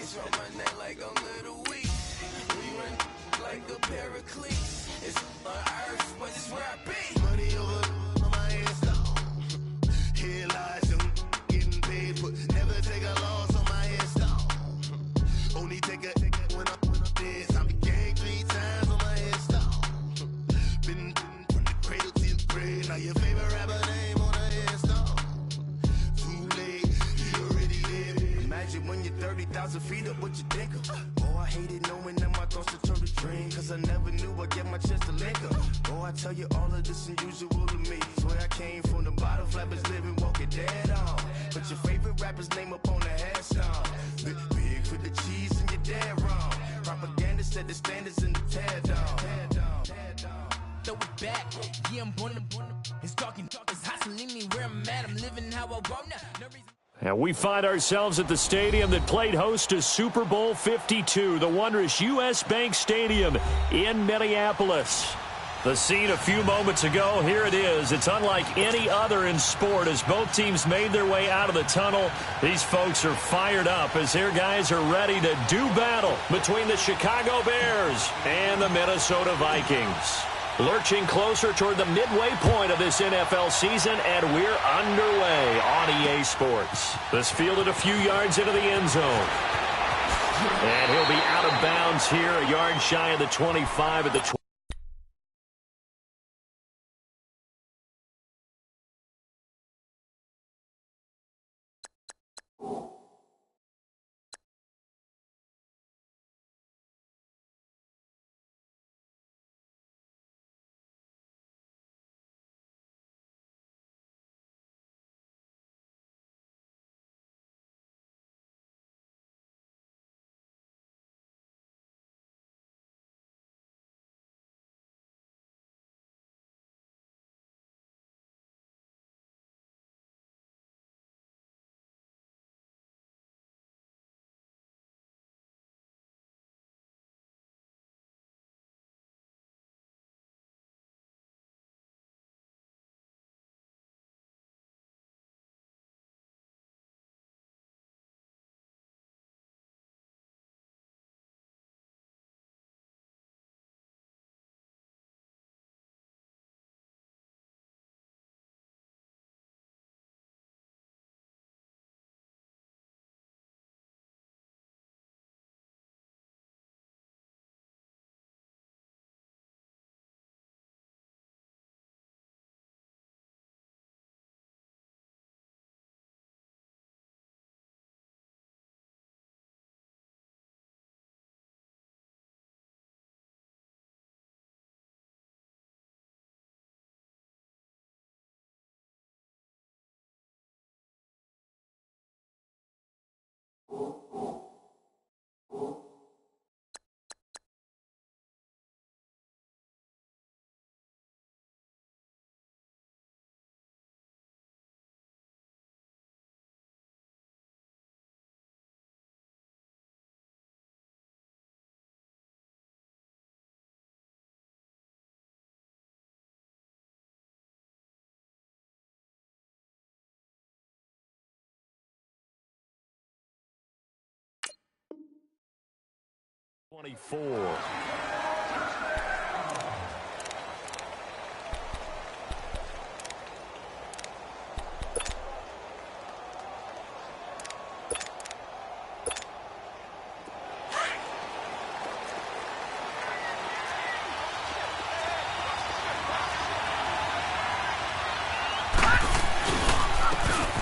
chains from my neck like I'm Little Weak. We run like a paraclete. It's on earth, but it's where I be. Money over on my headstone. Here lies them getting paid, but never take a loss on my headstone. Only take a when I'm dead. I be gang 3 times on my headstone. Been from the cradle to the grave. Now your favorite rapper name on a headstone. Too late, you already dead. Imagine when you're 30,000 feet up, what you think of? Oh, I hated knowing that my thoughts would turn to dream. Cause I never knew I'd get my chance to link up. Oh, I tell you all of this unusual to me. Swear I came from the bottom, flappers living, walking dead on. Put your favorite rapper's name up on the headstone. Big for the cheese and you're dead wrong. Propaganda set the standards in the tear down. Throw it back, yeah, I'm born to. It's talking, it's hustling me where I'm at. I'm living how I want now. No reason. And we find ourselves at the stadium that played host to Super Bowl 52, the wondrous U.S. Bank Stadium in Minneapolis. The scene a few moments ago, here it is. It's unlike any other in sport as both teams made their way out of the tunnel. These folks are fired up as their guys are ready to do battle between the Chicago Bears and the Minnesota Vikings. Lurching closer toward the midway point of this NFL season, and we're underway on EA Sports. This fielded a few yards into the end zone. And he'll be out of bounds here, a yard shy of the 25 at the 20.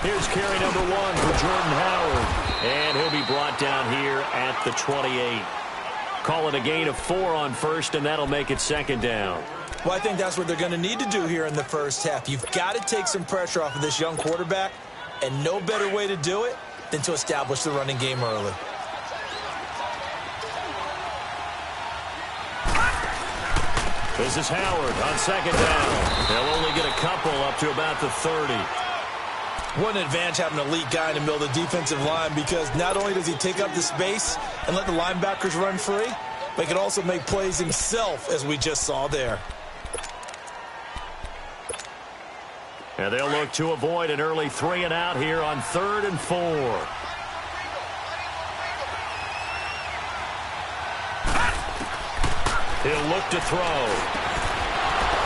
Here's carry number 1 for Jordan Howard. And he'll be brought down here at the 28. Call it a gain of 4 on first, and that'll make it second down. Well, I think that's what they're going to need to do here in the first half. You've got to take some pressure off of this young quarterback, and no better way to do it than to establish the running game early. This is Howard on second down. They'll only get a couple up to about the 30. What an advantage having an elite guy in the middle of the defensive line, because not only does he take up the space and let the linebackers run free, but he can also make plays himself, as we just saw there. And they'll look to avoid an early 3 and out here on 3rd and 4. He'll look to throw.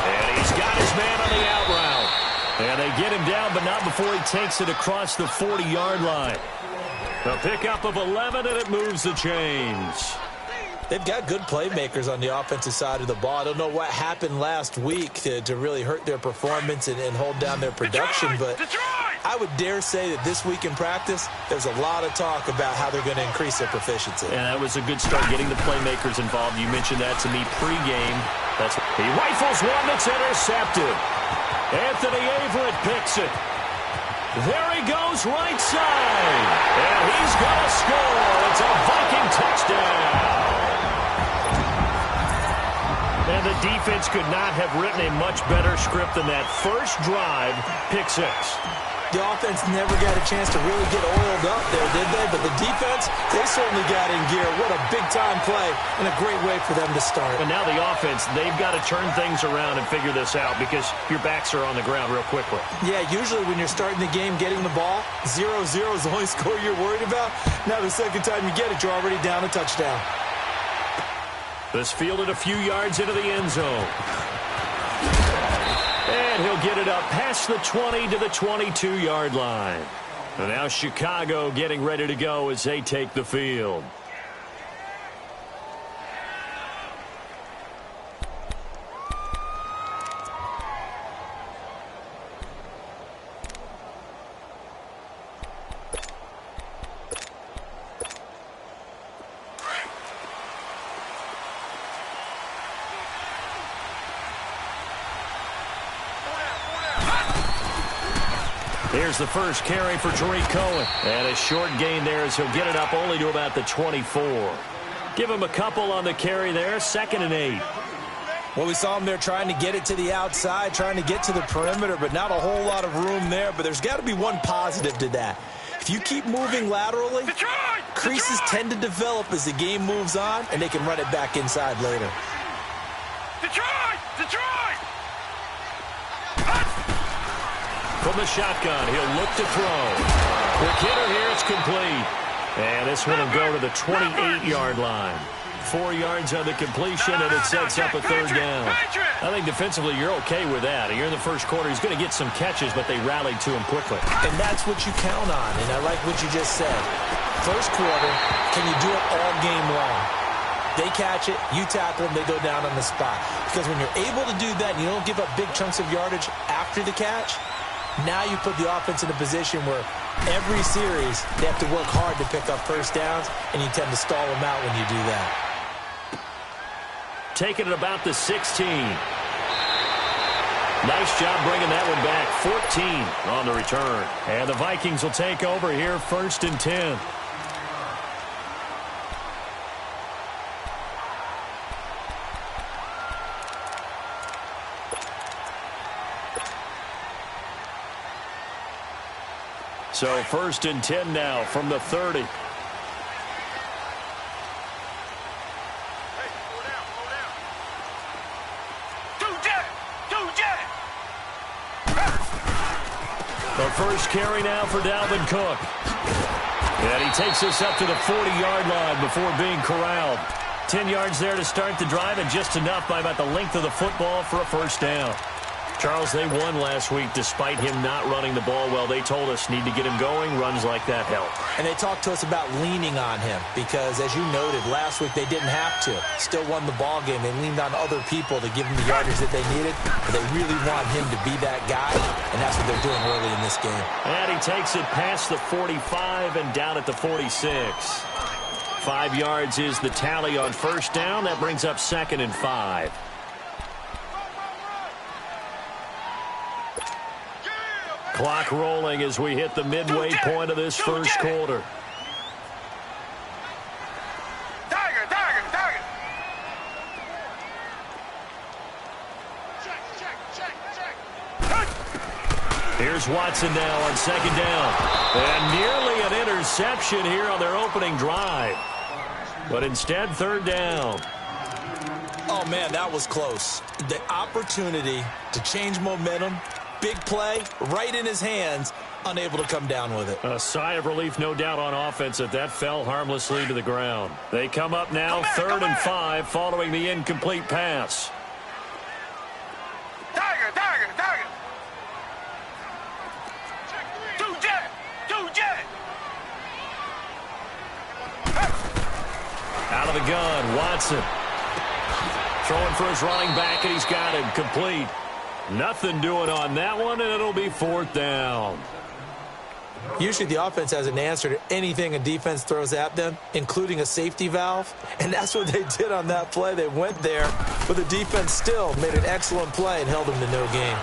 And he's got his man on the out route. And they get him down, but not before he takes it across the 40-yard line. A pickup of 11, and it moves the chains. They've got good playmakers on the offensive side of the ball. I don't know what happened last week to really hurt their performance and hold down their production, but I would dare say that this week in practice, there's a lot of talk about how they're going to increase their proficiency. And that was a good start, getting the playmakers involved. You mentioned that to me pregame. He rifles one that's intercepted. Anthony Averett picks it. There he goes, right side. And he's going to score. It's a Viking touchdown. And the defense could not have written a much better script than that. First drive, pick six. The offense never got a chance to really get oiled up there, did they? But the defense, they certainly got in gear. What a big-time play and a great way for them to start. And now the offense, they've got to turn things around and figure this out because your backs are on the ground real quickly. Yeah, usually when you're starting the game getting the ball, 0-0 is the only score you're worried about. Now the second time you get it, you're already down a touchdown. This fielded a few yards into the end zone. And he'll get it up past the 20 to the 22-yard line. And now Chicago getting ready to go as they take the field. Here's the first carry for Tariq Cohen. And a short gain there as he'll get it up only to about the 24. Give him a couple on the carry there. 2nd and 8. Well, we saw him there trying to get it to the outside, trying to get to the perimeter, but not a whole lot of room there. But there's got to be one positive to that. If you keep moving laterally, creases tend to develop as the game moves on, and they can run it back inside later. From the shotgun, he'll look to throw. Quick hitter here, it's complete. And this one will go to the 28-yard line. 4 yards on the completion, and it sets up a third down. I think defensively you're okay with that. You're in the first quarter. He's going to get some catches, but they rallied to him quickly. And that's what you count on, and I like what you just said. First quarter, can you do it all game long? They catch it, you tackle them, they go down on the spot. Because when you're able to do that and you don't give up big chunks of yardage after the catch, now you put the offense in a position where every series they have to work hard to pick up first downs, and you tend to stall them out when you do that. Taking it about the 16. Nice job bringing that one back. 14 on the return. And the Vikings will take over here, 1st and 10. So 1st and 10 now from the 30. The first carry now for Dalvin Cook. And he takes us up to the 40-yard line before being corralled. 10 yards there to start the drive, and just enough by about the length of the football for a first down. Charles, they won last week despite him not running the ball well. They told us need to get him going. Runs like that help. And they talked to us about leaning on him because, as you noted, last week they didn't have to. Still won the ball game. They leaned on other people to give them the yardage that they needed. But they really want him to be that guy, and that's what they're doing early in this game. And he takes it past the 45 and down at the 46. 5 yards is the tally on first down. That brings up 2nd and 5. Clock rolling as we hit the midway point of this first quarter. Here's Watson now on 2nd down. And nearly an interception here on their opening drive. But instead, 3rd down. Oh, man, that was close. The opportunity to change momentum, big play, right in his hands, unable to come down with it. A sigh of relief, no doubt, on offense that fell harmlessly to the ground. They come up now, third and 5, following the incomplete pass. Tiger. Two jet. Out of the gun, Watson. Throwing for his running back, and he's got him complete. Nothing doing on that one, and it'll be fourth down. Usually the offense has an answer to anything a defense throws at them, including a safety valve, and that's what they did on that play. They went there, but the defense still made an excellent play and held them to no gain.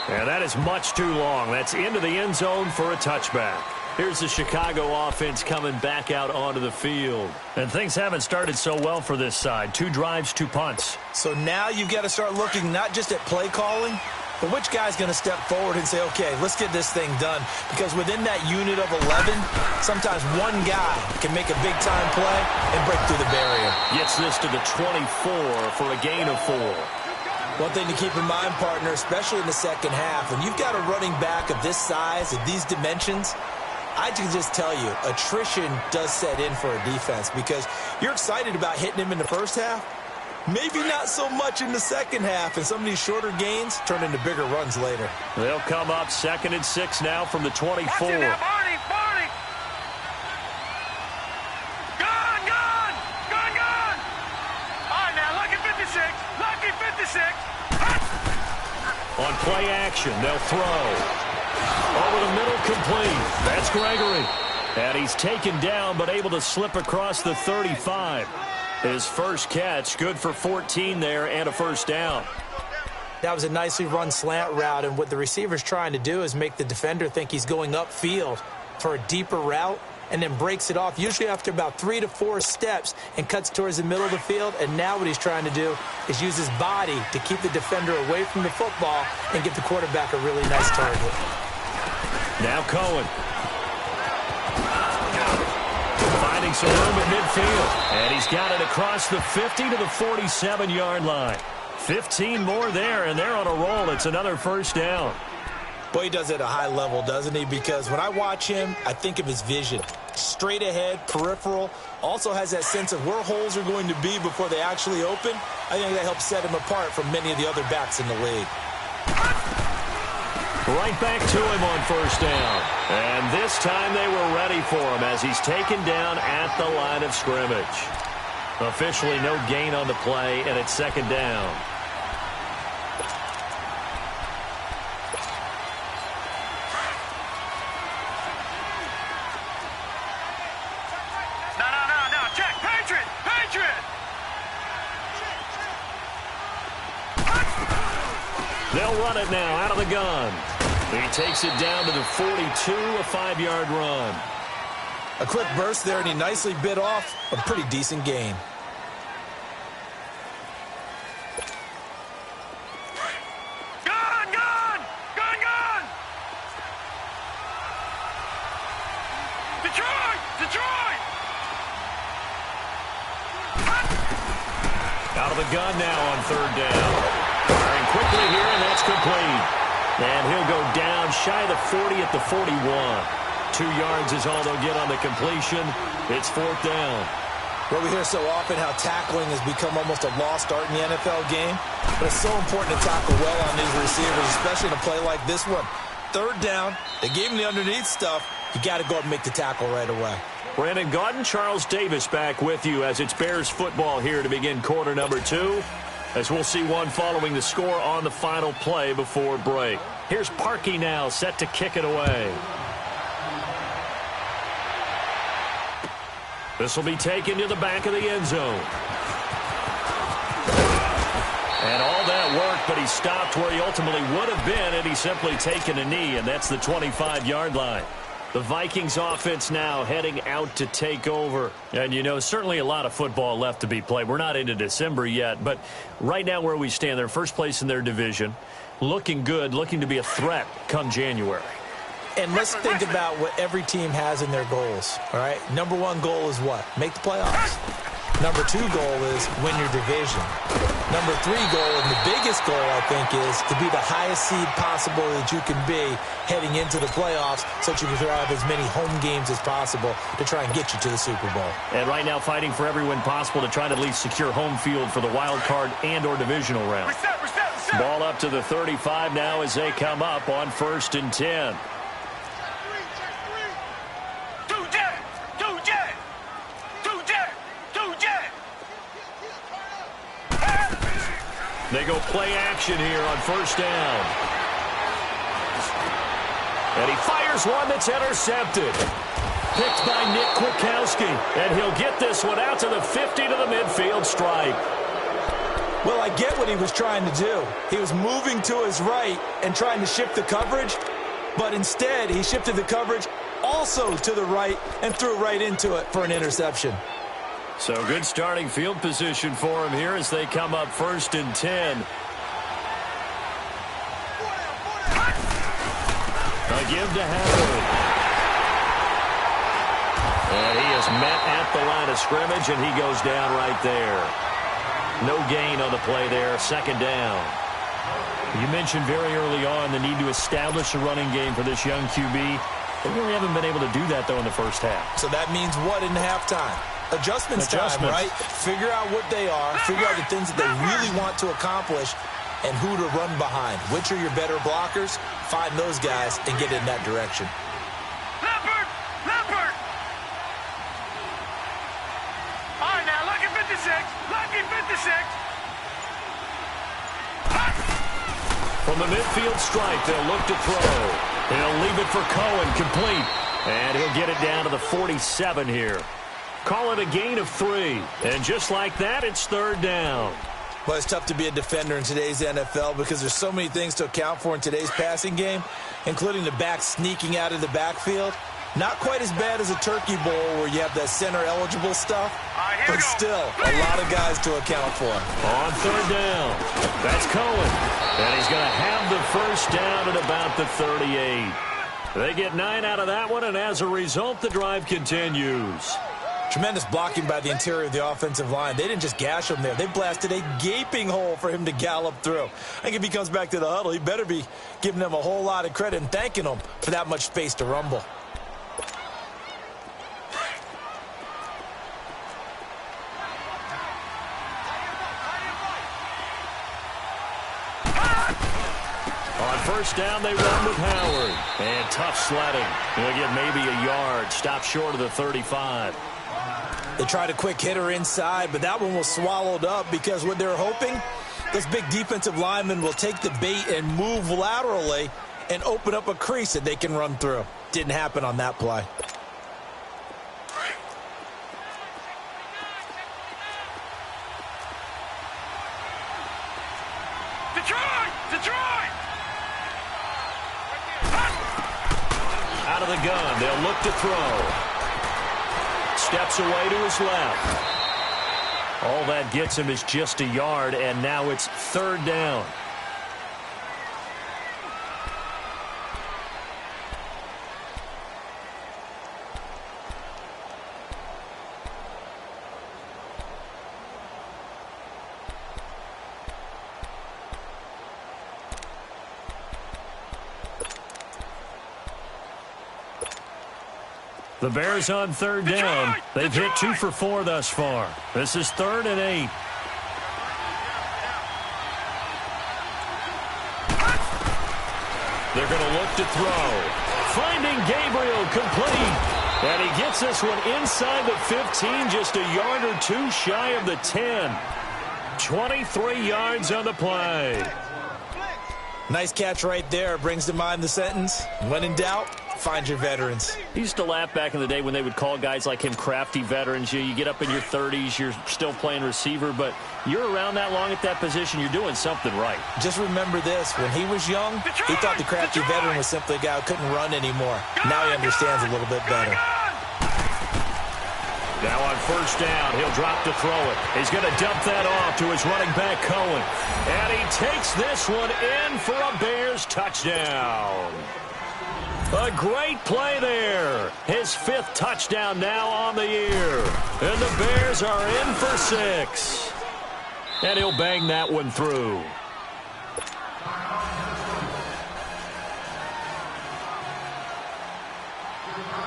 And that is much too long. That's into the end zone for a touchback. Here's the Chicago offense coming back out onto the field. And things haven't started so well for this side. 2 drives, 2 punts. So now you've got to start looking not just at play calling, but which guy's going to step forward and say, okay, let's get this thing done. Because within that unit of 11, sometimes one guy can make a big-time play and break through the barrier. Gets this to the 24 for a gain of 4. One thing to keep in mind, partner, especially in the second half, when you've got a running back of this size, of these dimensions, I can just tell you, attrition does set in for a defense because you're excited about hitting him in the first half. Maybe not so much in the second half, and some of these shorter gains turn into bigger runs later. They'll come up 2nd and 6 now from the 24. Now, Barney. Gone. All right, now, lucky 56. On play action, they'll throw. Over the middle, complete. That's Gregory. And he's taken down, but able to slip across the 35. His first catch, good for 14 there and a first down. That was a nicely run slant route, and what the receiver's trying to do is make the defender think he's going upfield for a deeper route and then breaks it off, usually after about 3 to 4 steps, and cuts towards the middle of the field. And now what he's trying to do is use his body to keep the defender away from the football and get the quarterback a really nice target. Now Cohen. Finding some room at midfield. And he's got it across the 50 to the 47-yard line. 15 more there, and they're on a roll. It's another first down. Boy, he does it at a high level, doesn't he? Because when I watch him, I think of his vision. Straight ahead, peripheral. Also has that sense of where holes are going to be before they actually open. I think that helps set him apart from many of the other backs in the league. Right back to him on first down. And this time they were ready for him as he's taken down at the line of scrimmage. Officially no gain on the play, and it's 2nd down. No. Check. Patriot. They'll run it now out of the gun. He takes it down to the 42, a 5-yard run. A quick burst there, and he nicely bit off a pretty decent gain. Gone. Detroit. Out of the gun now on 3rd down. Firing quickly here, and that's complete. And he'll go down shy of the 40 at the 41. 2 yards is all they'll get on the completion. It's 4th down. Well, we hear so often how tackling has become almost a lost art in the NFL game. But it's so important to tackle well on these receivers, especially in a play like this one. 3rd down, they gave him the underneath stuff. You got to go up and make the tackle right away. Brandon Gaudin, Charles Davis back with you as it's Bears football here to begin quarter number 2. As we'll see one following the score on the final play before break. Here's Parkey now, set to kick it away. This will be taken to the back of the end zone. And all that work, but he stopped where he ultimately would have been had he simply taken a knee, and that's the 25-yard line. The Vikings offense now heading out to take over. And, you know, certainly a lot of football left to be played. We're not into December yet, but right now where we stand, they're first place in their division. Looking good, looking to be a threat come January. And let's think about what every team has in their goals, all right? Number 1 goal is what? Make the playoffs. Number 2 goal is win your division. Number 3 goal, and the biggest goal, I think, is to be the highest seed possible that you can be heading into the playoffs so that you can have as many home games as possible to try and get you to the Super Bowl. And right now fighting for every win possible to try to at least secure home field for the wild card and or divisional round. Ball up to the 35 now as they come up on 1st and 10. They go play action here on 1st down. And he fires one that's intercepted. Picked by Nick Kwiatkowski. And he'll get this one out to the 50 to the midfield stripe. Well, I get what he was trying to do. He was moving to his right and trying to shift the coverage. But instead, he shifted the coverage also to the right and threw right into it for an interception. So good starting field position for him here as they come up 1st and 10. A give to Howard. And he is met at the line of scrimmage, and he goes down right there. No gain on the play there, 2nd down. You mentioned very early on the need to establish a running game for this young QB. They really haven't been able to do that, though, in the first half. So that means what in halftime? Adjustments time, right? Figure out what they are, figure out the things that they really want to accomplish, and who to run behind. Which are your better blockers? Find those guys and get in that direction. Leopard! All right, now, lucky 56. Lucky 56. From the midfield stripe, they'll look to throw. He'll leave it for Cohen, complete. And he'll get it down to the 47 here. Call it a gain of 3. And just like that, it's 3rd down. Well, it's tough to be a defender in today's NFL because there's so many things to account for in today's passing game, including the back sneaking out of the backfield. Not quite as bad as a turkey bowl where you have that center-eligible stuff, but still a lot of guys to account for. On 3rd down, that's Cohen. And he's going to have the 1st down at about the 38. They get 9 out of that one, and as a result, the drive continues. Tremendous blocking by the interior of the offensive line. They didn't just gash him there. They blasted a gaping hole for him to gallop through. I think if he comes back to the huddle, he better be giving them a whole lot of credit and thanking them for that much space to rumble. On 1st down, they run with Howard. And tough sledding. He'll get maybe a yard. Stop short of the 35. They tried a quick hitter inside, but that one was swallowed up because what they're hoping, this big defensive lineman will take the bait and move laterally and open up a crease that they can run through. Didn't happen on that play. Detroit! Out of the gun, they'll look to throw. Steps away to his left. All that gets him is just a yard, and now it's 3rd down. The Bears on 3rd down. They've hit 2 for 4 thus far. This is 3rd and 8. They're going to look to throw. Finding Gabriel, complete. And he gets this one inside the 15, just a yard or 2 shy of the 10. 23 yards on the play. Nice catch right there. Brings to mind the sentence, when in doubt, find your veterans. He used to laugh back in the day when they would call guys like him crafty veterans. You get up in your 30s, you're still playing receiver, but you're around that long at that position, you're doing something right. Just remember this, when he was young, he thought the crafty veteran was simply a guy who couldn't run anymore. Now he understands a little bit better. Now on 1st down, he'll drop to throw it. He's going to dump that off to his running back, Cohen. And he takes this one in for a Bears touchdown. A great play there. His 5th touchdown now on the year. And the Bears are in for 6. And he'll bang that one through.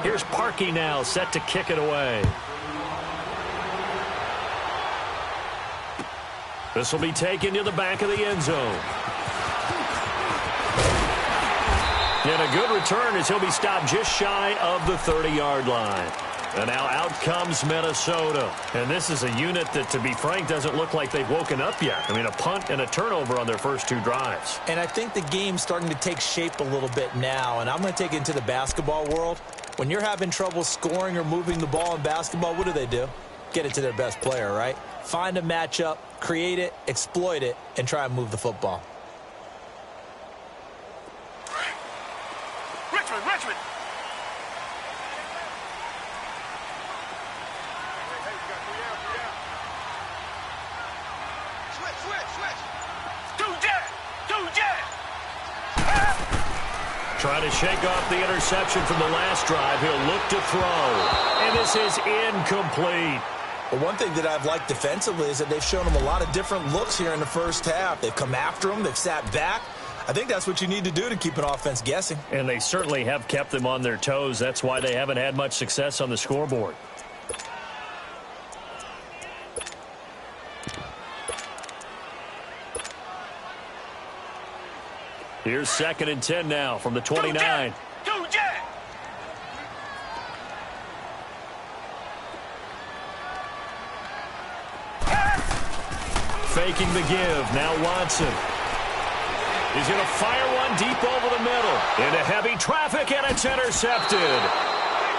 Here's Parkey now, set to kick it away. This will be taken to the back of the end zone. And a good return as he'll be stopped just shy of the 30-yard line. And now out comes Minnesota. And this is a unit that, to be frank, doesn't look like they've woken up yet. I mean, a punt and a turnover on their first 2 drives. And I think the game's starting to take shape a little bit now. And I'm going to take it into the basketball world. When you're having trouble scoring or moving the ball in basketball, what do? Get it to their best player, right? Find a matchup, create it, exploit it, and try and move the football. Richmond. Trying to shake off the interception from the last drive. He'll look to throw. And this is incomplete. Well, one thing that I've liked defensively is that they've shown them a lot of different looks here in the first half. They've come after them. They've sat back. I think that's what you need to do to keep an offense guessing. And they certainly have kept them on their toes. That's why they haven't had much success on the scoreboard. Here's 2nd and 10 now from the 29. Faking the give. Now Watson. He's going to fire one deep over the middle. Into heavy traffic, and it's intercepted.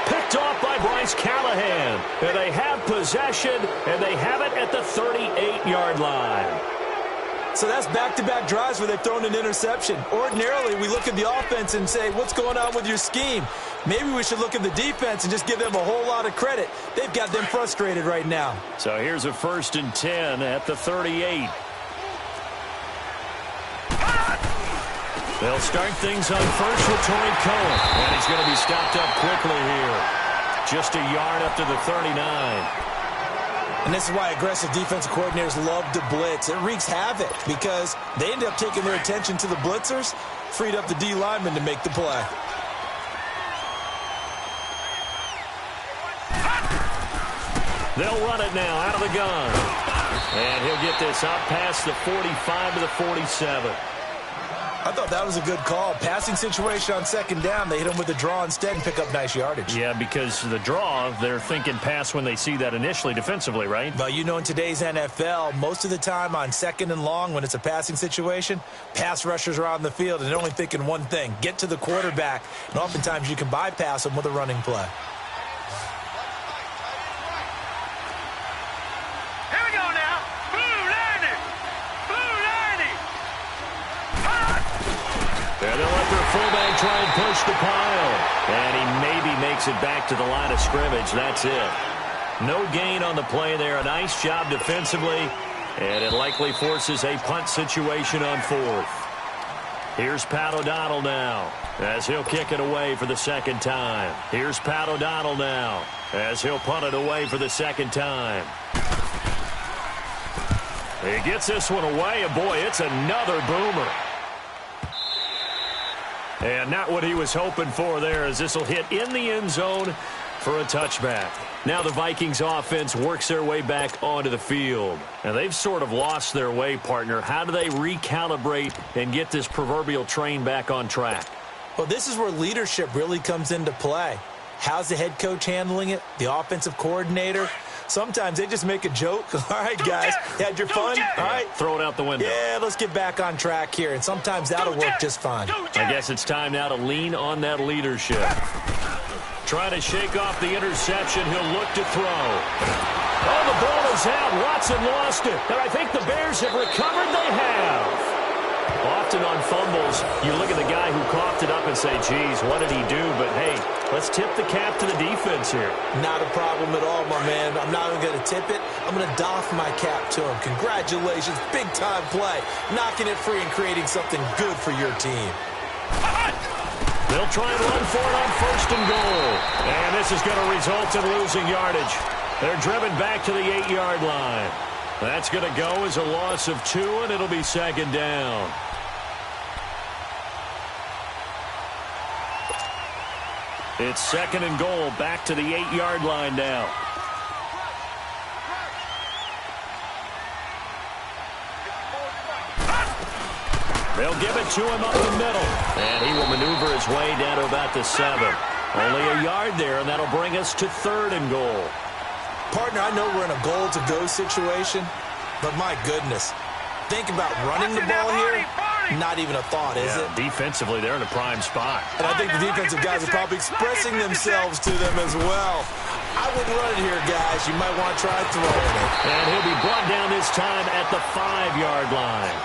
Picked off by Bryce Callahan. And they have possession, and they have it at the 38-yard line. So that's back-to-back drives where they've thrown an interception. Ordinarily, we look at the offense and say, what's going on with your scheme? Maybe we should look at the defense and just give them a whole lot of credit. They've got them frustrated right now. So here's a 1st and 10 at the 38. They'll start things on first with Torrey Cohen. And he's going to be stopped up quickly here. Just a yard up to the 39. And this is why aggressive defensive coordinators love to blitz. It wreaks havoc because they end up taking their attention to the blitzers, freed up the D lineman to make the play. They'll run it now out of the gun. And he'll get this out past the 45 to the 47. I thought that was a good call. Passing situation on 2nd down. They hit him with a draw instead and pick up nice yardage. Yeah, because the draw, they're thinking pass when they see that initially defensively, right? But you know, in today's NFL, most of the time on 2nd and long, when it's a passing situation, pass rushers are on the field and they're only thinking one thing, get to the quarterback. And oftentimes you can bypass them with a running play. They'll let their fullback try and push the pile. And he maybe makes it back to the line of scrimmage. That's it. No gain on the play there. A nice job defensively. And it likely forces a punt situation on 4th. Here's Pat O'Donnell now as he'll kick it away for the 2nd time. Here's Pat O'Donnell now as he'll punt it away for the 2nd time. He gets this one away, and boy, it's another boomer. And not what he was hoping for there, as this will hit in the end zone for a touchback. Now the Vikings offense works their way back onto the field. Now they've sort of lost their way, partner. How do they recalibrate and get this proverbial train back on track? Well, this is where leadership really comes into play. How's the head coach handling it? The offensive coordinator? Sometimes they just make a joke. All right, guys, had your fun? All right. Throw it out the window. Yeah, let's get back on track here. And sometimes that'll work just fine. I guess it's time now to lean on that leadership. Trying to shake off the interception. He'll look to throw. Oh, the ball is out. Watson lost it. And I think the Bears have recovered. They have. Often on fumbles, you look at the guy who coughed it up and say, geez, what did he do? But, hey, let's tip the cap to the defense here. Not a problem at all, my man. I'm not even going to tip it. I'm going to doff my cap to him. Congratulations. Big-time play. Knocking it free and creating something good for your team. They'll try and run for it on 1st and goal. And this is going to result in losing yardage. They're driven back to the 8-yard line. That's going to go as a loss of 2, and it'll be 2nd down. It's 2nd and goal, back to the 8-yard line now. They'll give it to him up the middle. And he will maneuver his way down to about the 7. Only a yard there, and that'll bring us to 3rd and goal. Partner, I know we're in a goal-to-go situation, but my goodness. Think about running the ball here. Not even a thought, is it? Defensively, they're in a prime spot. And I think the defensive guys are probably expressing themselves to them as well. I wouldn't run it here, guys. You might want to try throwing it. And he'll be brought down this time at the 5-yard line.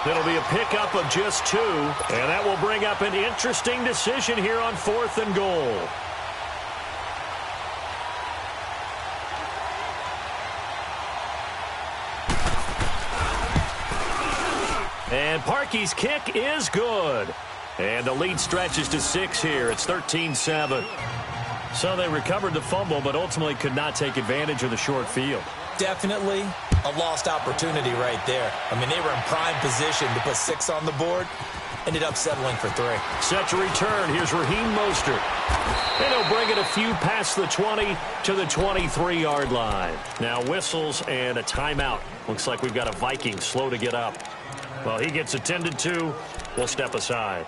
It'll be a pickup of just 2, and that will bring up an interesting decision here on 4th and goal. And Parkey's kick is good. And the lead stretches to 6 here. It's 13-7. So they recovered the fumble, but ultimately could not take advantage of the short field. Definitely a lost opportunity right there. I mean, they were in prime position to put 6 on the board. Ended up settling for 3. Set to return. Here's Raheem Mostert. And he'll bring it a few past the 20 to the 23-yard line. Now whistles and a timeout. Looks like we've got a Viking slow to get up. Well, he gets attended to. We'll step aside.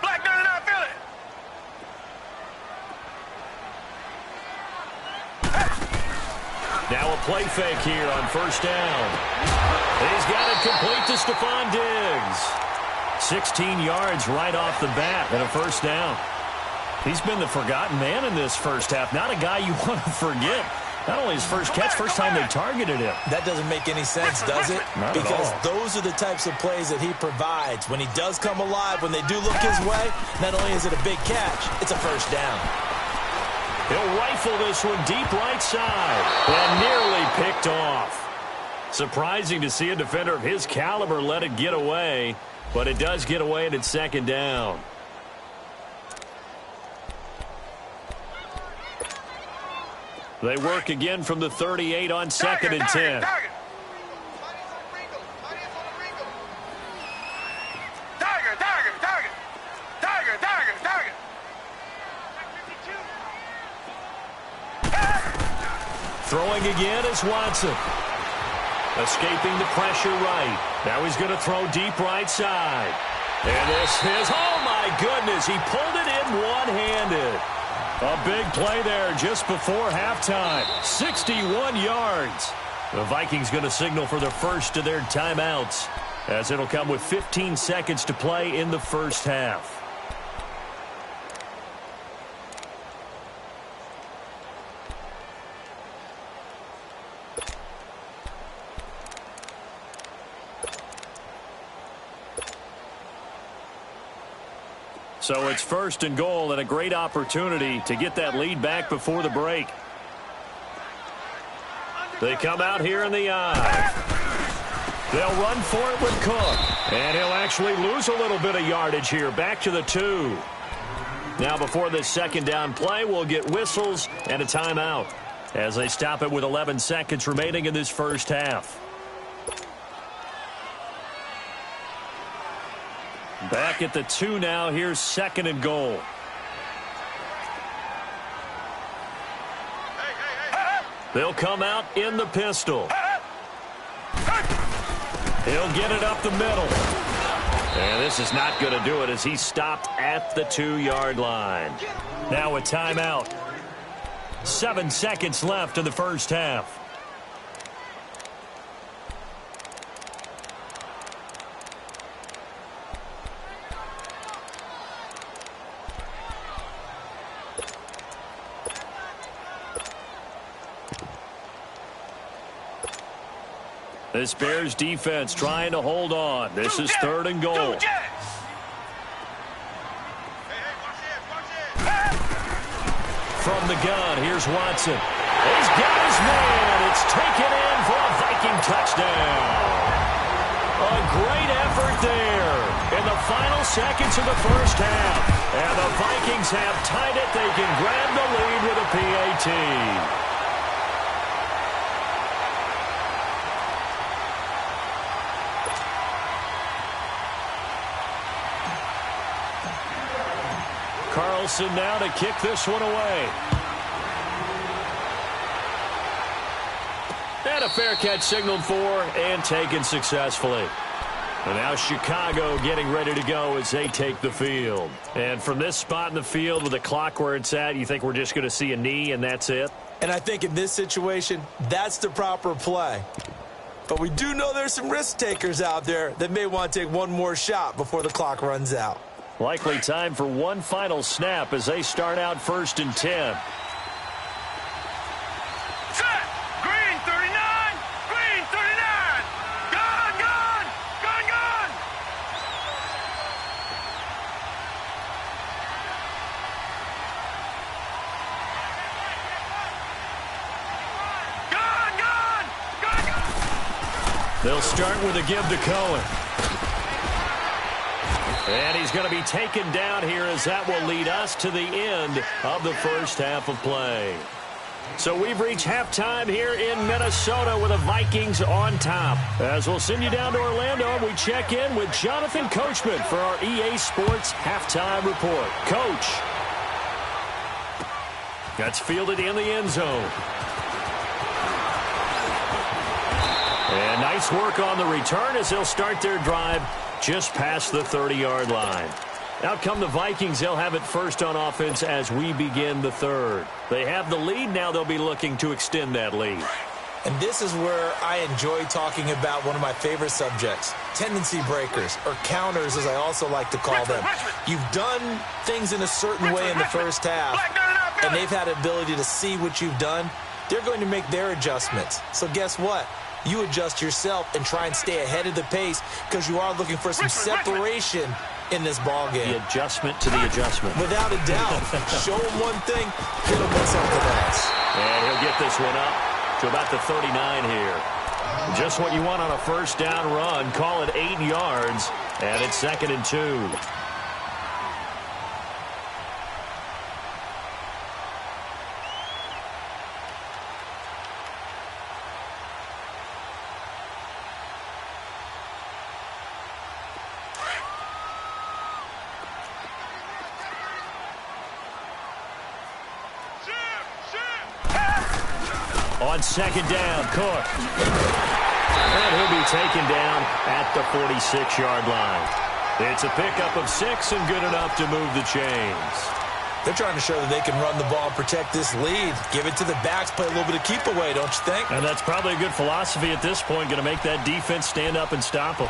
Black 99 Philly. Now a play fake here on 1st down. He's got it complete to Stephon Diggs. 16 yards right off the bat and a 1st down. He's been the forgotten man in this first half. Not a guy you want to forget. Not only his first catch, first time they targeted him. That doesn't make any sense, does it? Not because at all. those are the types of plays that he provides. When he does come alive, when they do look his way, not only is it a big catch, it's a 1st down. He'll rifle this one deep right side and nearly picked off. Surprising to see a defender of his caliber let it get away, but it does get away and it's 2nd down. They work again from the 38 on 2nd and 10. Throwing again is Watson. Escaping the pressure right. Now he's going to throw deep right side. And this is, oh my goodness, he pulled it in one-handed. A big play there just before halftime. 61 yards. The Vikings going to signal for the first of their timeouts, as it'll come with 15 seconds to play in the first half. So it's 1st and goal and a great opportunity to get that lead back before the break. They come out here in the eye. They'll run for it with Cook. And he'll actually lose a little bit of yardage here. Back to the 2. Now before this 2nd down play, we'll get whistles and a timeout as they stop it with 11 seconds remaining in this first half. Back at the 2 now. Here's 2nd and goal. They'll come out in the pistol. He'll get it up the middle. And this is not going to do it as he stopped at the 2-yard line. Now a timeout. 7 seconds left in the first half. This Bears defense trying to hold on. This is 3rd and goal. From the gun, here's Watson. He's got his man. It's taken in for a Viking touchdown. A great effort there in the final seconds of the first half. And the Vikings have tied it. They can grab the lead with a PAT. Carlson now to kick this one away. And a fair catch signaled for and taken successfully. And now Chicago getting ready to go as they take the field. And from this spot in the field with the clock where it's at, you think we're just going to see a knee and that's it? And I think in this situation, that's the proper play. But we do know there's some risk takers out there that may want to take one more shot before the clock runs out. Likely time for one final snap as they start out 1st and 10. Set! Green 39! Green 39! Gun! Gun! Gun! Gun! Gun! Gun! Gun! Gun! They'll start with a give to Cohen. And he's going to be taken down here as that will lead us to the end of the first half of play. So we've reached halftime here in Minnesota with the Vikings on top. As we'll send you down to Orlando, we check in with Jonathan Coachman for our EA Sports Halftime Report. Coach. That's fielded in the end zone. And nice work on the return as they'll start their drive just past the 30-yard line. Out come the Vikings. They'll have it first on offense as we begin the third. They have the lead. Now they'll be looking to extend that lead. And this is where I enjoy talking about one of my favorite subjects, tendency breakers, or counters as I also like to call them. You've done things in a certain way in the first half, and they've had the ability to see what you've done. They're going to make their adjustments. So guess what? You adjust yourself and try and stay ahead of the pace because you are looking for some separation in this ball game. The adjustment to the adjustment. Without a doubt. Show him one thing, hit him with something else. And he'll get this one up to about the 39 here. Just what you want on a first down run. Call it 8 yards, and it's 2nd and 2. On 2nd down, Cook. And he'll be taken down at the 46-yard line. It's a pickup of 6 and good enough to move the chains. They're trying to show that they can run the ball and protect this lead. Give it to the backs, play a little bit of keep away, don't you think? And that's probably a good philosophy at this point, going to make that defense stand up and stop them.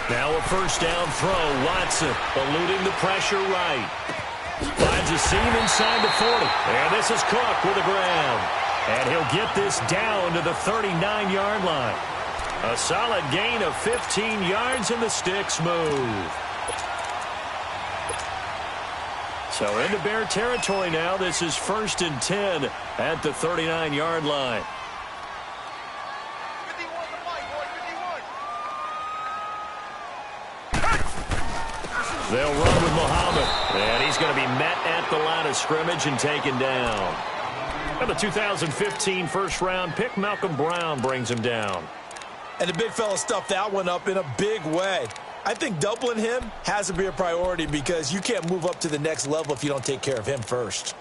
Now a first down throw. Watson eluding the pressure right. Finds a seam inside the 40. And this is Cook with the ground. And he'll get this down to the 39-yard line. A solid gain of 15 yards and the sticks move. So into Bear territory now. This is 1st and 10 at the 39-yard line. They'll run with Muhammad. And he's going to be met at the line of scrimmage and taken down. And the 2015 first-round pick, Malcolm Brown, brings him down. And the big fella stuffed that one up in a big way. I think doubling him has to be a priority because you can't move up to the next level if you don't take care of him first.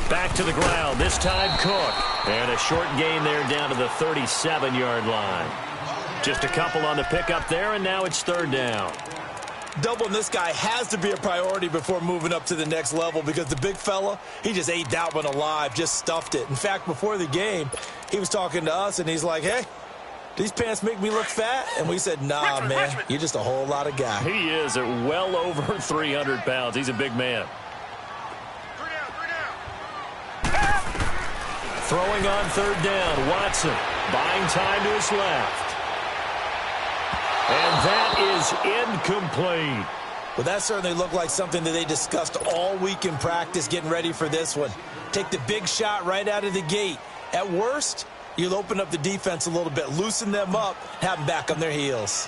Back to the ground, this time Cook. And a short gain there down to the 37-yard line. Just a couple on the pickup there, and now it's third down. Doubling this guy has to be a priority before moving up to the next level because the big fella, he just ate that one alive, just stuffed it. In fact, before the game, he was talking to us, and he's like, hey, these pants make me look fat? And we said, nah, man, you're just a whole lot of guy. He is at well over 300 pounds. He's a big man. Throwing on third down, Watson buying time to his left. And that is incomplete. Well, that certainly looked like something that they discussed all week in practice getting ready for this one. Take the big shot right out of the gate. At worst, you'll open up the defense a little bit, loosen them up, have them back on their heels.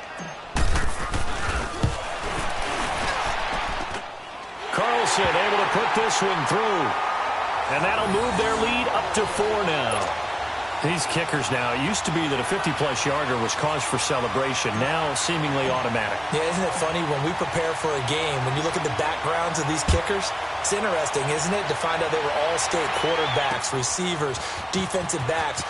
Carlson able to put this one through. And that'll move their lead up to 4 now. These kickers now, it used to be that a 50-plus yarder was cause for celebration. Now seemingly automatic. Yeah, isn't it funny when we prepare for a game, when you look at the backgrounds of these kickers, it's interesting, isn't it, to find out they were all-state quarterbacks, receivers, defensive backs,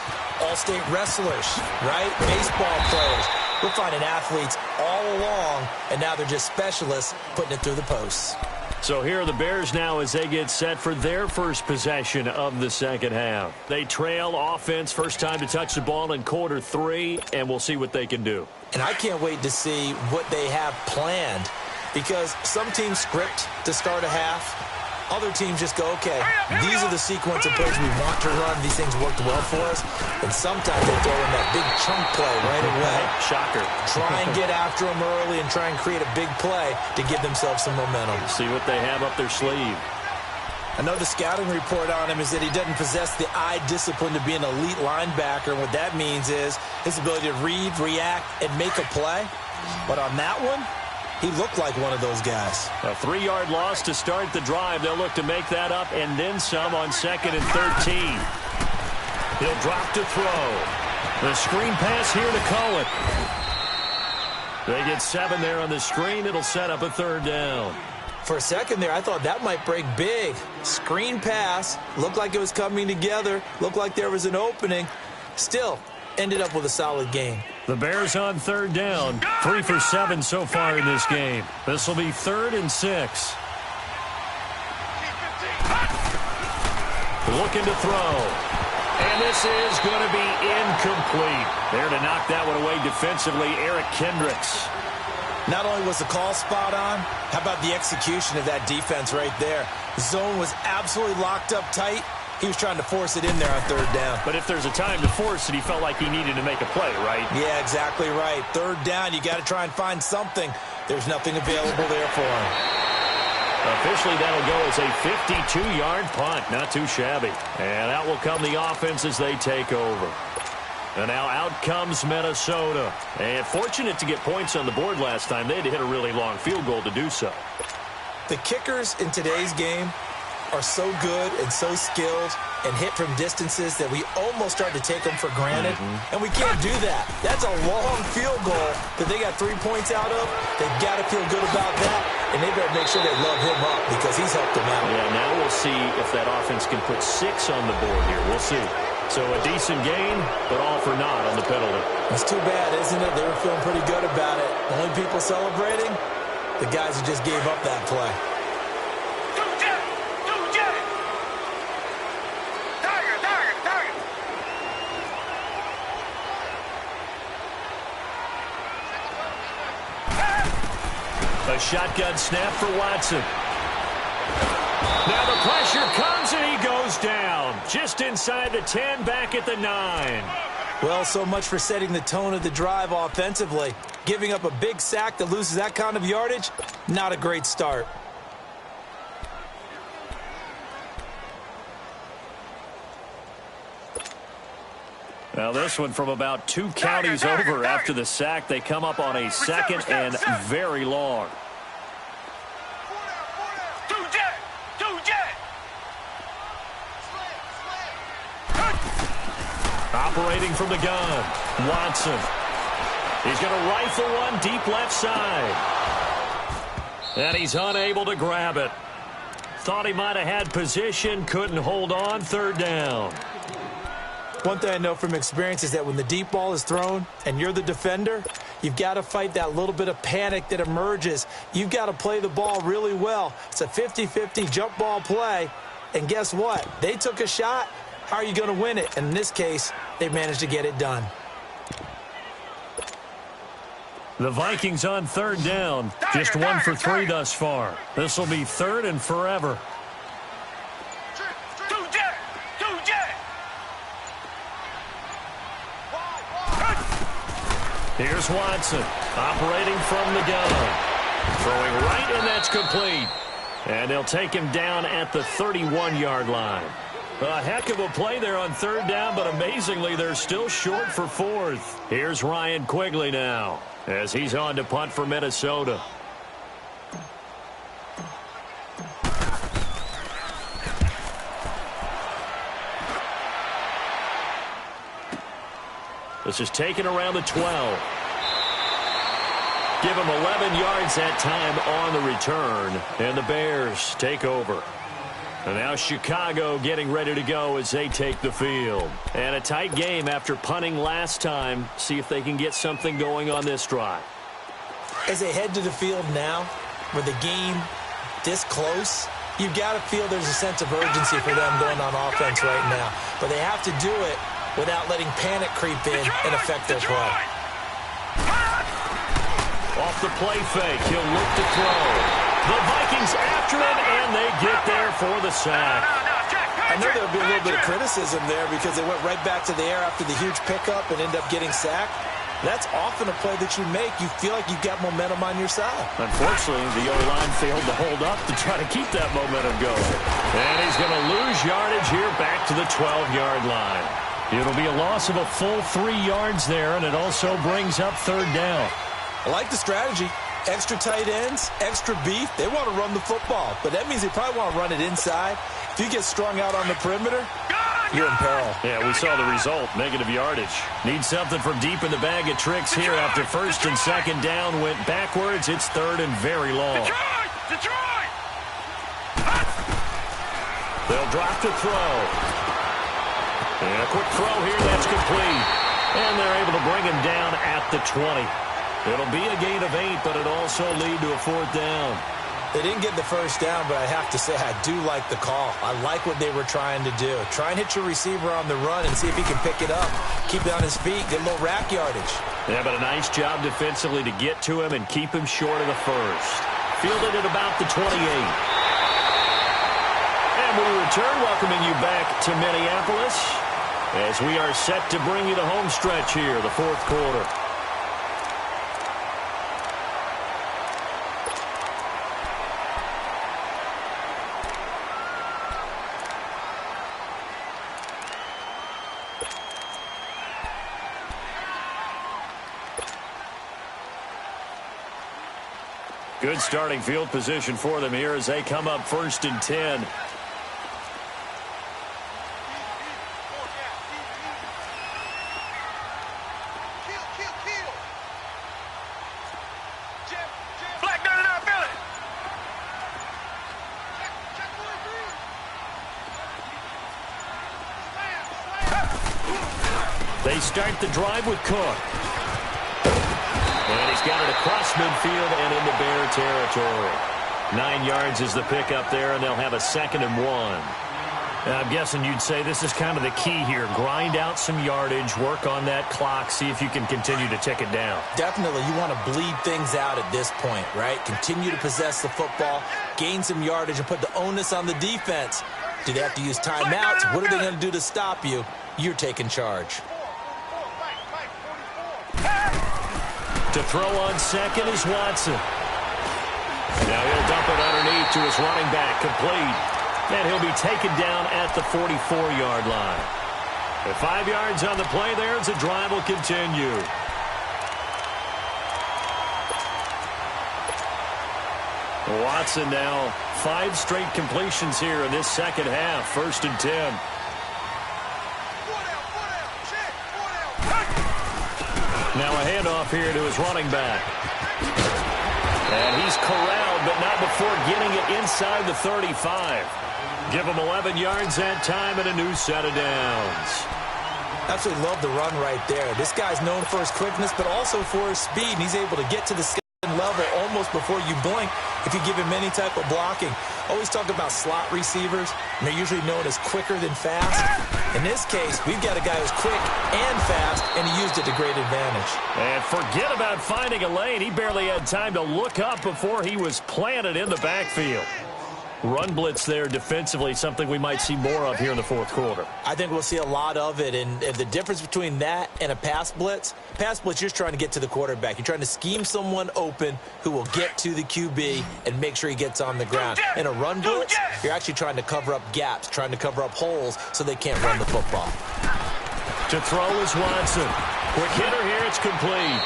all-state wrestlers, right? Baseball players. We're finding athletes all along, and now they're just specialists putting it through the posts. So here are the Bears now as they get set for their first possession of the second half. They trail offense, first time to touch the ball in quarter 3, and we'll see what they can do. And I can't wait to see what they have planned because some teams script to start a half. Other teams just go, okay, these are the sequence of plays we want to run. These things worked well for us. And sometimes they throw in that big chunk play right away. Shocker. Try and get after them early and try and create a big play to give themselves some momentum. See what they have up their sleeve. I know the scouting report on him is that he doesn't possess the eye discipline to be an elite linebacker. And what that means is his ability to read, react, and make a play. But on that one, he looked like one of those guys. A 3-yard loss to start the drive. They'll look to make that up and then some on 2nd and 13. He'll drop to throw. The screen pass here to Cohen. They get 7 there on the screen. It'll set up a third down. For a second there, I thought that might break big. Screen pass. Looked like it was coming together. Looked like there was an opening. Still, ended up with a solid game. The Bears on third down. 3 for 7 so far in this game. This will be 3rd and 6. Looking to throw. And this is going to be incomplete. There to knock that one away defensively, Eric Kendricks. Not only was the call spot on, how about the execution of that defense right there? The zone was absolutely locked up tight. He was trying to force it in there on third down. But if there's a time to force it, he felt like he needed to make a play, right? Yeah, exactly right. Third down, you got to try and find something. There's nothing available there for him. Officially, that'll go as a 52-yard punt. Not too shabby. And out will come the offense as they take over. And now out comes Minnesota. And fortunate to get points on the board last time. They had to hit a really long field goal to do so. The kickers in today's game are so good and so skilled and hit from distances that we almost start to take them for granted. And we can't do that. That's a long field goal that they got 3 points out of. They've got to feel good about that, and they better make sure they love him up because he's helped them out. Yeah, now we'll see if that offense can put 6 on the board here. We'll see. So a decent gain, but all for naught on the penalty. It's too bad, isn't it? They were feeling pretty good about it. Only people celebrating, the guys who just gave up that play. A shotgun snap for Watson. Now the pressure comes and he goes down. Just inside the 10, back at the 9. Well, so much for setting the tone of the drive offensively. Giving up a big sack that loses that kind of yardage, not a great start. Now this one from about 2 counties over after the sack. They come up on a 2nd and very long. Operating from the gun, Watson. He's going to rifle one deep left side. And he's unable to grab it. Thought he might have had position, couldn't hold on, third down. One thing I know from experience is that when the deep ball is thrown and you're the defender, you've got to fight that little bit of panic that emerges. You've got to play the ball really well. It's a 50-50 jump ball play. And guess what? They took a shot. How are you going to win it? And in this case, they managed to get it done. The Vikings on third down. Just 1 for 3 thus far. This will be third and forever. Here's Watson, operating from the gun. Throwing right, and that's complete. And they'll take him down at the 31-yard line. A heck of a play there on third down, but amazingly, they're still short for fourth. Here's Ryan Quigley now, as he's on to punt for Minnesota. This is taken around the 12. Give him 11 yards that time on the return. And the Bears take over. And now Chicago getting ready to go as they take the field. And a tight game after punting last time. See if they can get something going on this drive. As they head to the field now, with the game this close, you've got to feel there's a sense of urgency for them going on offense right now. But they have to do it without letting panic creep in and affect their play. Off the play fake, he'll look to throw. The Vikings after him, and they get there for the sack. I know there would be a little bit of criticism there because they went right back to the air after the huge pickup and ended up getting sacked. That's often a play that you make. You feel like you've got momentum on your side. Unfortunately, the O-line failed to hold up to try to keep that momentum going. And he's going to lose yardage here back to the 12-yard line. It'll be a loss of a full 3 yards there, and it also brings up third down. I like the strategy. Extra tight ends, extra beef. They want to run the football, but that means they probably want to run it inside. If you get strung out on the perimeter, you're in peril. Yeah, we saw the result, negative yardage. Need something from deep in the bag of tricks here after first and second down went backwards. It's third and very long. Detroit! They'll drop to throw. And a quick throw here, that's complete. And they're able to bring him down at the 20. It'll be a gain of 8, but it'll also lead to a fourth down. They didn't get the first down, but I have to say I do like the call. I like what they were trying to do. Try and hit your receiver on the run and see if he can pick it up. Keep it on his feet, get a little rack yardage. Yeah, but a nice job defensively to get to him and keep him short of the first. Fielded at about the 28. And we return, welcoming you back to Minneapolis as we are set to bring you the home stretch here, the fourth quarter. Good starting field position for them here as they come up first and 10. Black gun in our belly. They start the drive with Cook. And he's got it across midfield and into Bear territory. 9 yards is the pickup there, and they'll have a 2nd and 1. I'm guessing you'd say this is kind of the key here. Grind out some yardage, work on that clock, see if you can continue to tick it down. Definitely, you want to bleed things out at this point, right? Continue to possess the football, gain some yardage, and put the onus on the defense. Do they have to use timeouts? What are they going to do to stop you? You're taking charge. To throw on second is Watson. Now he'll dump it underneath to his running back, complete. And he'll be taken down at the 44-yard line. At 5 yards on the play there as the drive will continue. Watson now 5 straight completions here in this second half. 1st and 10. Now a handoff here to his running back. And he's corralled, but not before getting it inside the 35. Give him 11 yards that time and a new set of downs. Absolutely love the run right there. This guy's known for his quickness, but also for his speed, and he's able to get to the second level almost before you blink if you give him any type of blocking. Always talk about slot receivers, and they're usually known as quicker than fast. In this case, we've got a guy who's quick and fast, and he used it to great advantage. And forget about finding a lane. He barely had time to look up before he was planted in the backfield. Run blitz there defensively, something we might see more of here in the fourth quarter. I think we'll see a lot of it, and the difference between that and a pass blitz, you're just trying to get to the quarterback. You're trying to scheme someone open who will get to the QB and make sure he gets on the ground. In a run blitz, you're actually trying to cover up gaps, trying to cover up holes so they can't run the football. To throw is Watson. Quick hitter here, it's complete.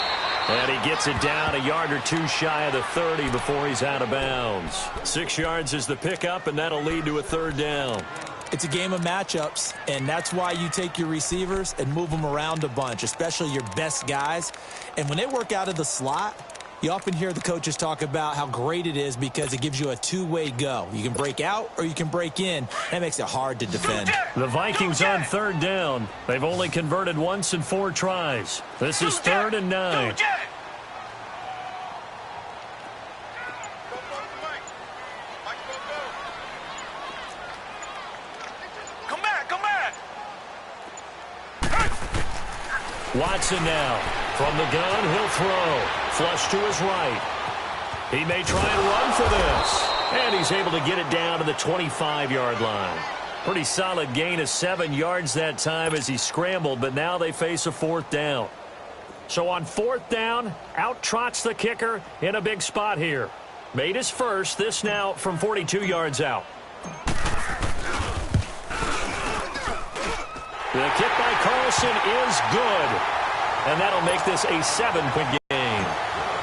And he gets it down a yard or two shy of the 30 before he's out of bounds. 6 yards is the pickup, and that'll lead to a third down. It's a game of matchups, and that's why you take your receivers and move them around a bunch, especially your best guys. And when they work out of the slot, you often hear the coaches talk about how great it is because it gives you a two-way go. You can break out or you can break in. That makes it hard to defend. The Vikings on third down. They've only converted once in 4 tries. This is 3rd and 9. Watson now. From the gun, he'll throw. Flush to his right. He may try and run for this. And he's able to get it down to the 25-yard line. Pretty solid gain of 7 yards that time as he scrambled, but now they face a 4th down. So on 4th down, out trots the kicker in a big spot here. Made his first, this now from 42 yards out. The kick by Carlson is good. And that'll make this a 7-point game.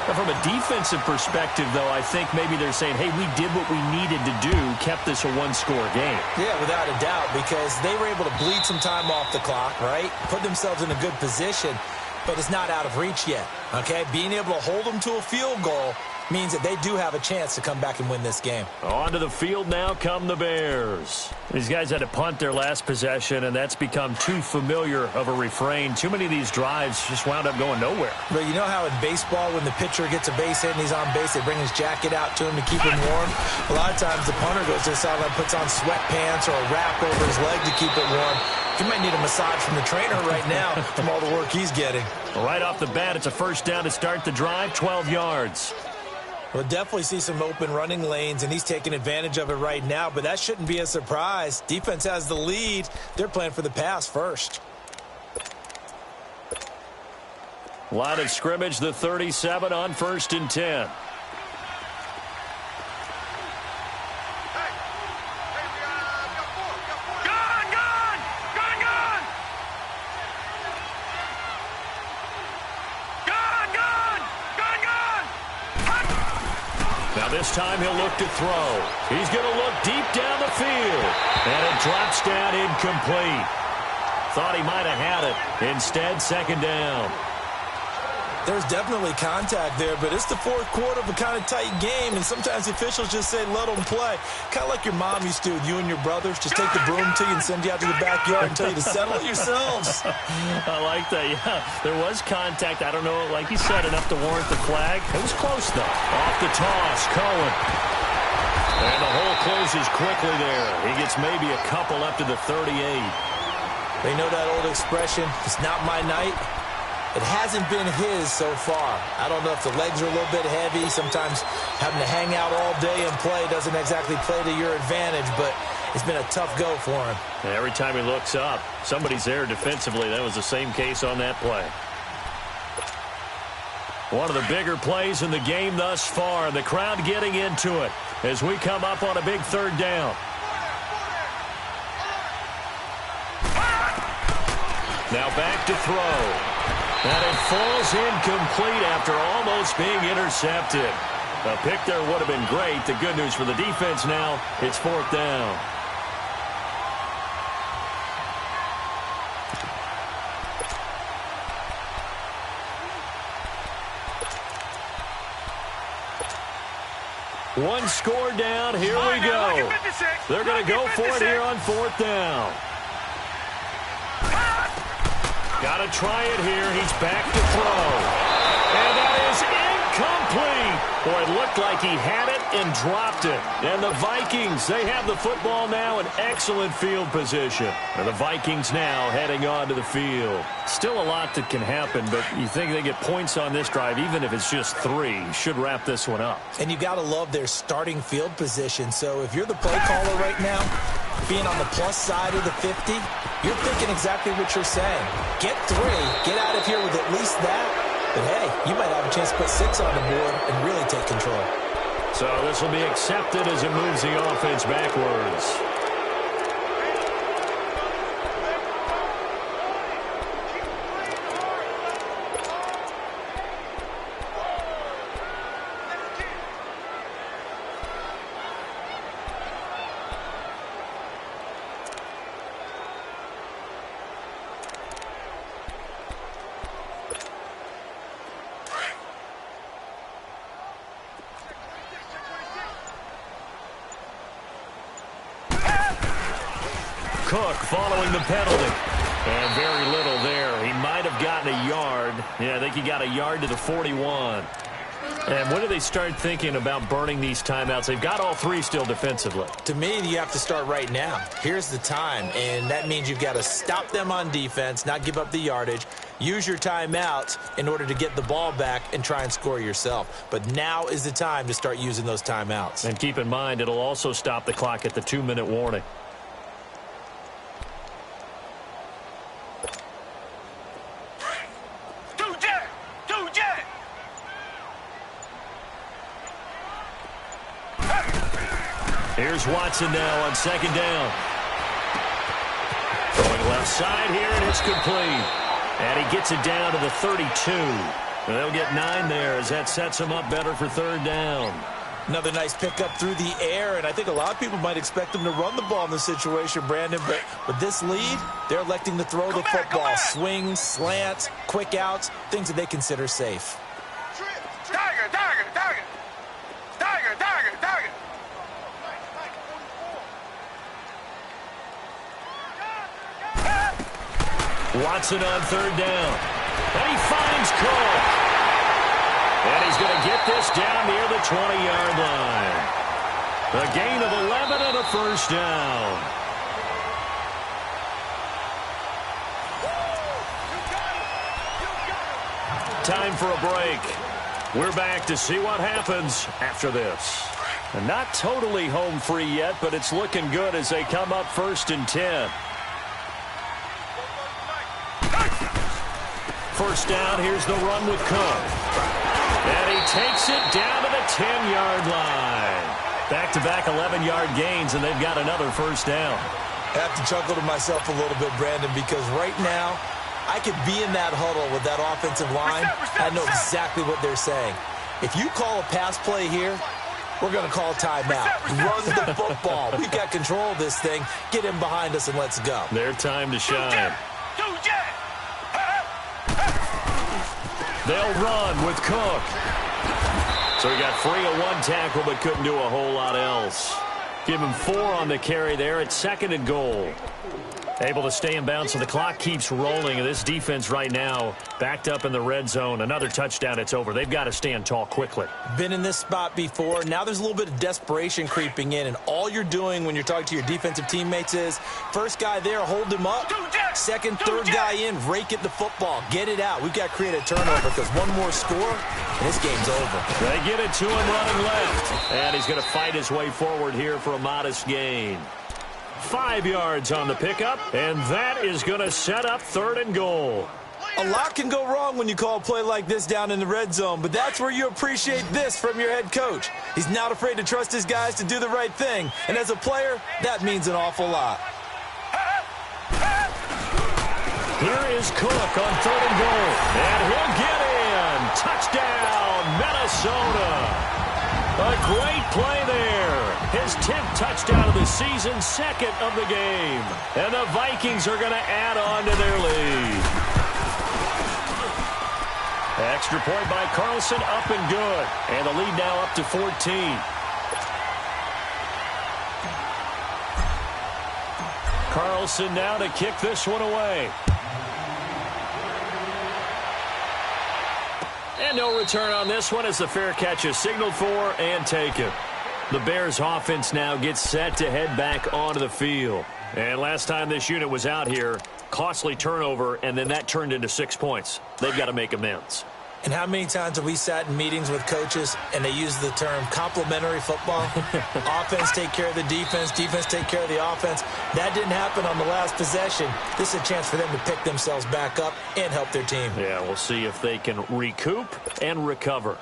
Now, from a defensive perspective, though, I think maybe they're saying, hey, we did what we needed to do, kept this a 1-score game. Yeah, without a doubt, because they were able to bleed some time off the clock, right? Put themselves in a good position, but it's not out of reach yet, okay? Being able to hold them to a field goal means that they do have a chance to come back and win this game. Onto the field now come the Bears. These guys had to punt their last possession, and that's become too familiar of a refrain. Too many of these drives just wound up going nowhere. But you know how in baseball, when the pitcher gets a base hit and he's on base, they bring his jacket out to him to keep him warm? A lot of times the punter goes to the sideline, puts on sweatpants or a wrap over his leg to keep it warm. He might need a massage from the trainer right now from all the work he's getting. Right off the bat, it's a first down to start the drive, 12 yards. We'll definitely see some open running lanes, and he's taking advantage of it right now, but that shouldn't be a surprise. Defense has the lead. They're playing for the pass first. Line of scrimmage, the 37 on 1st and 10. This time he'll look to throw. He's going to look deep down the field. And it drops down incomplete. Thought he might have had it. Instead, 2nd down. There's definitely contact there, but it's the 4th quarter of a kind of tight game, and sometimes the officials just say, let them play. Kind of like your mom used to with you and your brothers. Just take the broom to you and send you out to the backyard and tell you to settle it yourselves. I like that, yeah. There was contact. I don't know, like you said, enough to warrant the flag. It was close, though. Off the toss, Cohen. And the hole closes quickly there. He gets maybe a couple up to the 38. They know that old expression, it's not my night. It hasn't been his so far. I don't know if the legs are a little bit heavy. Sometimes having to hang out all day and play doesn't exactly play to your advantage, but it's been a tough go for him. And every time he looks up, somebody's there defensively. That was the same case on that play. One of the bigger plays in the game thus far. The crowd getting into it as we come up on a big 3rd down. Now back to throw. And it falls incomplete after almost being intercepted. A pick there would have been great. The good news for the defense now, it's 4th down. One score down. Here we go. They're going to go for it here on 4th down. Got to try it here. He's back to throw. And that is incomplete. Boy, it looked like he had it and dropped it. And the Vikings, they have the football now in excellent field position. And the Vikings now heading onto the field. Still a lot that can happen, but you think they get points on this drive, even if it's just 3. Should wrap this one up. And you got to love their starting field position. So if you're the play caller right now, being on the plus side of the 50, you're thinking exactly what you're saying. Get 3, get out of here with at least that. But hey, you might have a chance to put 6 on the board and really take control. So this will be accepted as it moves the offense backwards. Cook following the penalty. And very little there. He might have gotten a yard. Yeah, I think he got a yard to the 41. And when do they start thinking about burning these timeouts? They've got all 3 still defensively. To me, you have to start right now. Here's the time, and that means you've got to stop them on defense, not give up the yardage, use your timeouts in order to get the ball back and try and score yourself. But now is the time to start using those timeouts. And keep in mind, it'll also stop the clock at the 2-minute warning. Here's Watson now on 2nd down. Going left side here, and it's complete. And he gets it down to the 32. And they'll get 9 there as that sets him up better for 3rd down. Another nice pickup through the air, and I think a lot of people might expect them to run the ball in this situation, Brandon. But with this lead, they're electing to throw the football. Swings, slants, quick outs, things that they consider safe. Watson on 3rd down. And he finds Cook. And he's going to get this down near the 20-yard line. A gain of 11 and a 1st down. Time for a break. We're back to see what happens after this. And not totally home free yet, but it's looking good as they come up 1st and 10. 1st down, here's the run with Cook. And he takes it down to the 10-yard line. Back-to-back 11-yard gains, and they've got another 1st down. I have to chuckle to myself a little bit, Brandon, because right now, I could be in that huddle with that offensive line. I know exactly what they're saying. If you call a pass play here, we're going to call a timeout. Run the football. We've got control of this thing. Get him behind us and let's go. Their time to shine. They'll run with Cook. So he got free of 1 tackle but couldn't do a whole lot else. Give him 4 on the carry there at 2nd and goal. Able to stay in bounds, so the clock keeps rolling. And this defense right now backed up in the red zone. Another touchdown, it's over. They've got to stand tall quickly. Been in this spot before. Now there's a little bit of desperation creeping in. And all you're doing when you're talking to your defensive teammates is, first guy there, hold him up. Second, third guy in, rake at the football. Get it out. We've got to create a turnover because one more score, and this game's over. They get it to him running left. And he's going to fight his way forward here for a modest gain. 5 yards on the pickup, and that is going to set up 3rd and goal. A lot can go wrong when you call a play like this down in the red zone, but that's where you appreciate this from your head coach. He's not afraid to trust his guys to do the right thing, and as a player, that means an awful lot. Here is Cook on 3rd and goal, and he'll get in. Touchdown, Minnesota. A great play there. His 10th touchdown of the season, 2nd of the game. And the Vikings are going to add on to their lead. Extra point by Carlson, up and good. And the lead now up to 14. Carlson now to kick this one away. And no return on this one as the fair catch is signaled for and taken. The Bears offense now gets set to head back onto the field. And last time this unit was out here, costly turnover, and then that turned into 6 points. They've got to make amends. And how many times have we sat in meetings with coaches and they use the term complementary football? Offense take care of the defense, defense take care of the offense. That didn't happen on the last possession. This is a chance for them to pick themselves back up and help their team. Yeah, we'll see if they can recoup and recover.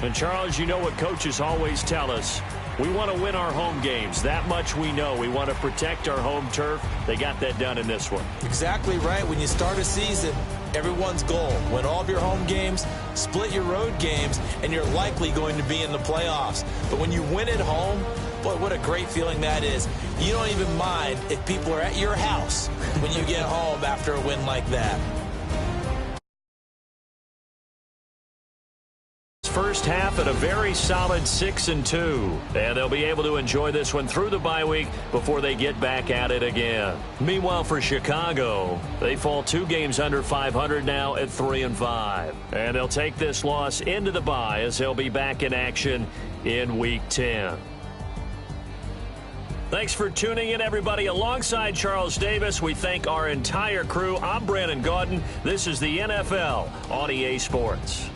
And, Charles, you know what coaches always tell us. We want to win our home games. That much we know. We want to protect our home turf. They got that done in this one. Exactly right. When you start a season, everyone's goal, win all of your home games, split your road games, and you're likely going to be in the playoffs. But when you win at home, boy, what a great feeling that is. You don't even mind if people are at your house when you get home after a win like that. First half at a very solid 6-2. And they'll be able to enjoy this one through the bye week before they get back at it again. Meanwhile, for Chicago, they fall 2 games under 500 now at 3-5. And they'll take this loss into the bye as they'll be back in action in Week 10. Thanks for tuning in, everybody. Alongside Charles Davis, we thank our entire crew. I'm Brandon Gaudin. This is the NFL on EA Sports.